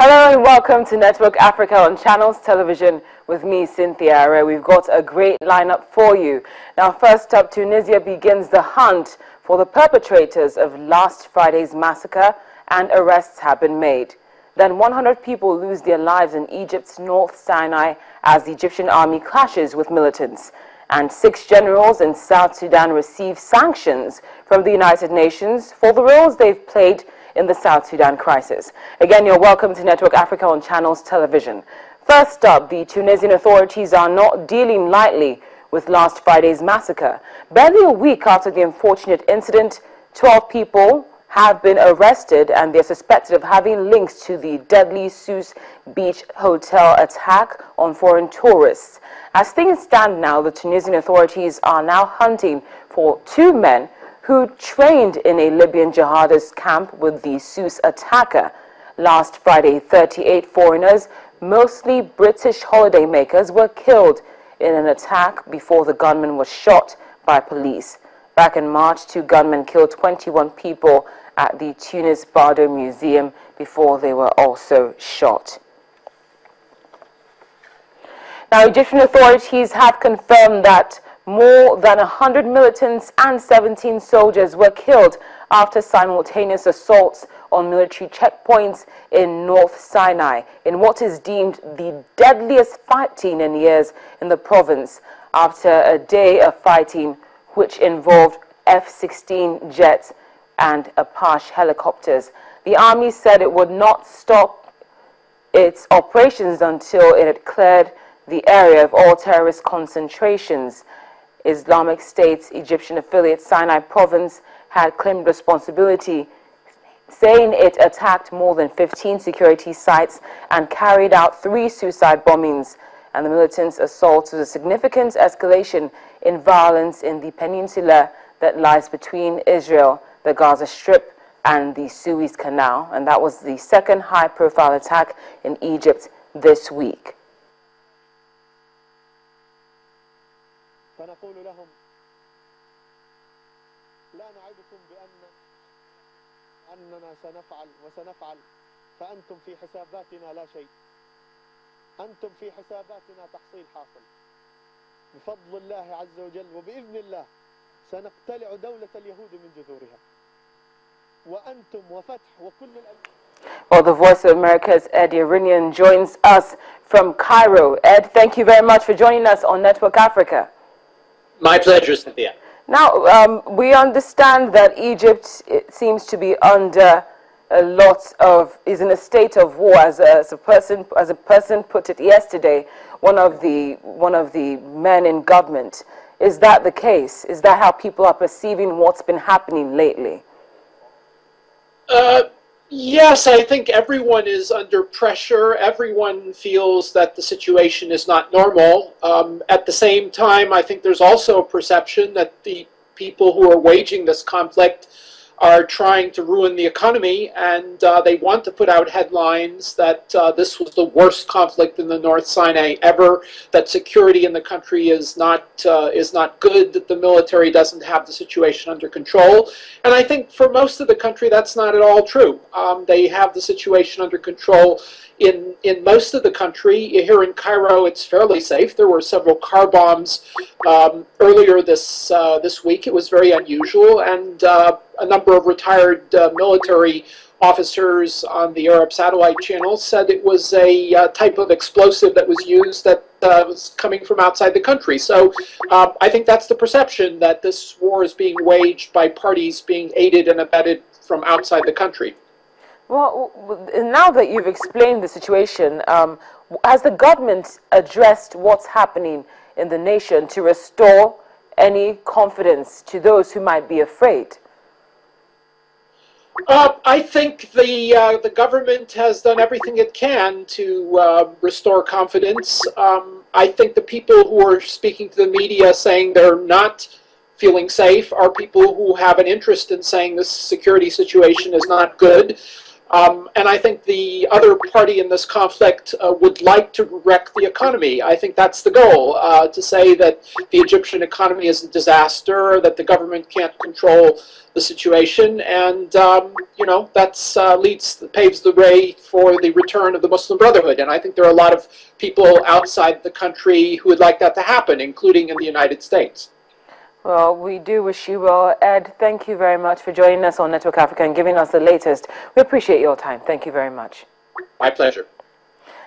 Hello and welcome to Network Africa on Channels Television with me, Cynthia, where we've got a great lineup for you. Now, first up, Tunisia begins the hunt for the perpetrators of last Friday's massacre, and arrests have been made. Then 100 people lose their lives in Egypt's North Sinai as the Egyptian army clashes with militants. And 6 generals in South Sudan receive sanctions from the United Nations for the roles they've played in the South Sudan crisis. Again, you're welcome to Network Africa on Channels Television. First up, the Tunisian authorities are not dealing lightly with last Friday's massacre. Barely a week after the unfortunate incident, 12 people have been arrested and they're suspected of having links to the deadly Sousse Beach Hotel attack on foreign tourists. As things stand now, the Tunisian authorities are now hunting for 2 men who trained in a Libyan jihadist camp with the Sousse attacker. Last Friday, 38 foreigners, mostly British holidaymakers, were killed in an attack before the gunman was shot by police. Back in March, 2 gunmen killed 21 people at the Tunis Bardo Museum before they were also shot. Now, Egyptian authorities have confirmed that more than 100 militants and 17 soldiers were killed after simultaneous assaults on military checkpoints in North Sinai in what is deemed the deadliest fighting in years in the province, after a day of fighting which involved F-16 jets and Apache helicopters. The army said it would not stop its operations until it had cleared the area of all terrorist concentrations. Islamic State's Egyptian affiliate Sinai province had claimed responsibility, saying it attacked more than 15 security sites and carried out 3 suicide bombings. And the militants' assault was a significant escalation in violence in the peninsula that lies between Israel, the Gaza Strip, and the Suez Canal. And that was the second high-profile attack in Egypt this week. فنقول لهم لا نعدكم أننا سنفعل وسنفعل، فأنتم في حساباتنا لا شيء، أنتم في حساباتنا تحصيل حاصل بفضل الله عز وجل، وبإذن الله سنقتلع دولة اليهود من جذورها، وأنتم وفتح وكل Well, the Voice of America's Ed Yaranian joins us from Cairo. Ed, thank you very much for joining us on Network Africa. My pleasure, Cynthia. Now, we understand that Egypt seems to be under a lot of, is in a state of war, as a person put it yesterday, one of the men in government. Is that the case? Is that how people are perceiving what's been happening lately? Yes, I think everyone is under pressure. Everyone feels that the situation is not normal. At the same time, I think there's also a perception that the people who are waging this conflict are trying to ruin the economy, and they want to put out headlines that this was the worst conflict in the North Sinai ever, that security in the country is not good, that the military doesn't have the situation under control. And I think for most of the country that's not at all true. They have the situation under control in most of the country. Here in Cairo, it's fairly safe. There were several car bombs earlier this week. It was very unusual, and a number of retired military officers on the Arab satellite channel said it was a type of explosive that was used that was coming from outside the country. So I think that's the perception, that this war is being waged by parties being aided and abetted from outside the country. Well, now that you've explained the situation, has the government addressed what's happening in the nation to restore any confidence to those who might be afraid? I think the government has done everything it can to restore confidence. I think the people who are speaking to the media saying they're not feeling safe are people who have an interest in saying this security situation is not good. And I think the other party in this conflict would like to wreck the economy. I think that's the goal, to say that the Egyptian economy is a disaster, that the government can't control the situation, and you know, that's paves the way for the return of the Muslim Brotherhood. And I think there are a lot of people outside the country who would like that to happen, including in the United States. Well, we do wish you well. Ed, thank you very much for joining us on Network Africa and giving us the latest. We appreciate your time. Thank you very much. My pleasure.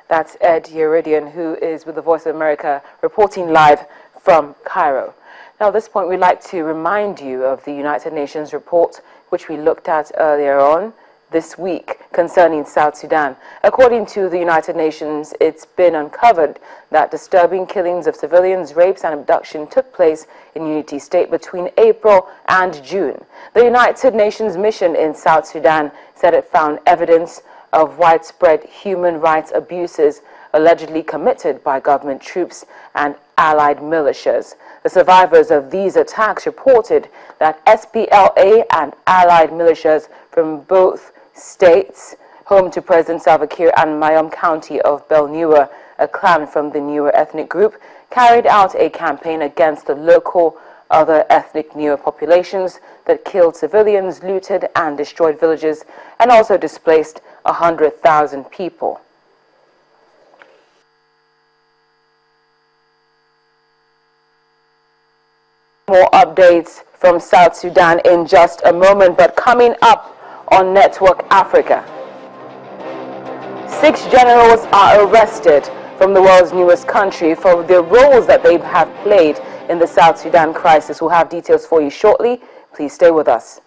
That's Ed Yaranian, who is with the Voice of America, reporting live from Cairo. Now, at this point, we'd like to remind you of the United Nations report, which we looked at earlier on this week concerning South Sudan. According to the United Nations, it's been uncovered that disturbing killings of civilians, rapes and abduction took place in Unity State between April and June. The United Nations mission in South Sudan said it found evidence of widespread human rights abuses allegedly committed by government troops and allied militias. The survivors of these attacks reported that SPLA and allied militias from both states, home to President Salva Kiir, and Mayom County of Belnua, a clan from the Nuer ethnic group, carried out a campaign against the local other ethnic Nuer populations that killed civilians, looted and destroyed villages, and also displaced 100,000 people. More updates from South Sudan in just a moment, but coming up on Network Africa. 6 generals are arrested from the world's newest country for the roles that they have played in the South Sudan crisis. We'll have details for you shortly. Please stay with us.